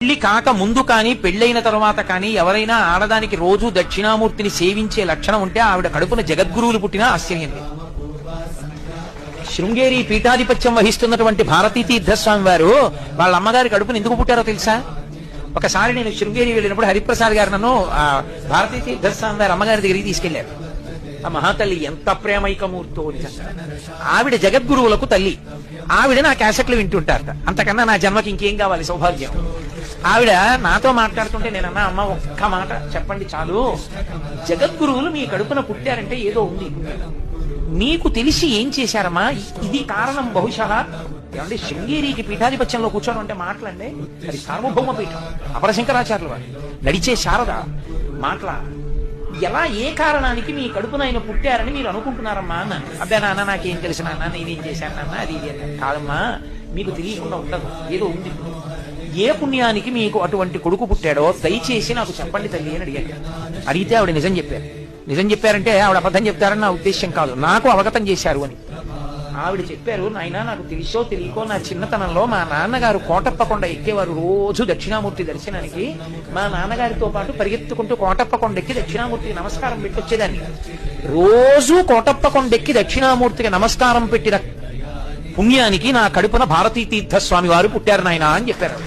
పెళ్లి కాక ముందు కానీ పెళ్లైన తర్వాత కానీ ఎవరైనా ఆడదానికి రోజు దక్షిణామూర్తిని సేవించే లక్షణం ఉంటే ఆవిడ కడుపున జగద్గురువులు పుట్టినా ఆశ్చర్యం లేదు. శృంగేరి పీఠాధిపత్యం వహిస్తున్నటువంటి భారతీ తీర్థస్వామి వారు వాళ్ళ అమ్మగారి కడుపున ఎందుకు పుట్టారో తెలుసా? ఒకసారి నేను శృంగేరి వెళ్ళినప్పుడు హరిప్రసాద్ గారు నన్ను భారతీ తీర్థస్వామి వారి అమ్మగారి దగ్గరికి తీసుకెళ్లారు. ఆ మహాతల్లి ఎంత ప్రేమైకమూర్తో నిజంగా. ఆవిడ జగద్గురువులకు తల్లి. ఆవిడ నా క్యాసెట్లు వింటుంటారట. అంతకన్నా నా జన్మకి ఇంకేం కావాలి, సౌభాగ్యం. ఆవిడ నాతో మాట్లాడుతుంటే నేనన్నా, అమ్మ ఒక్క మాట చెప్పండి చాలు, జగద్గురువులు మీ కడుపున పుట్టారంటే ఏదో ఉంది, మీకు తెలిసి ఏం చేశారమ్మా, ఇది కారణం బహుశా. ఏమంటే శృంగేరికి పీఠాధిపత్యంలో కూర్చోడం అంటే మాటలండి, అది సార్వభౌమ పీఠం. అపరశంకరాచార్యులు వారు నడిచే శారద మాటల. ఎలా ఏ కారణానికి మీ కడుపున ఆయన పుట్టారని మీరు అనుకుంటున్నారమ్మా అన్నాను. అబ్బా నాన్న నాకేం తెలిసిన నాన్న, నేనేం చేశాను నాన్న, అది ఇది కాదమ్మా, మీకు తెలియకుండా ఉండదు, ఏదో ఉంది. ఏ పుణ్యానికి మీకు అటువంటి కొడుకు పుట్టాడో దయచేసి నాకు చెప్పండి తల్లి అని అడిగాడు. అడిగితే ఆవిడ నిజం చెప్పారు. నిజం చెప్పారంటే ఆవిడ అబద్ధం చెప్తారని నా ఉద్దేశం కాదు, నాకు అవగతం చేశారు అని. ఆవిడ చెప్పారు, నాయనా నాకు తెలిసో తెలియకో నా చిన్నతనంలో మా నాన్నగారు కోటప్పకొండ ఎక్కేవారు రోజు దక్షిణామూర్తి దర్శనానికి. మా నాన్నగారితో పాటు పరిగెత్తుకుంటూ కోటప్పకొండ ఎక్కి దక్షిణామూర్తికి నమస్కారం పెట్టి వచ్చేదాన్ని. రోజు కోటప్పకొండ ఎక్కి దక్షిణామూర్తికి నమస్కారం పెట్టిన పుణ్యానికి నా కడుపున భారతీ తీర్థస్వామి వారు పుట్టారు నాయనా అని చెప్పారు.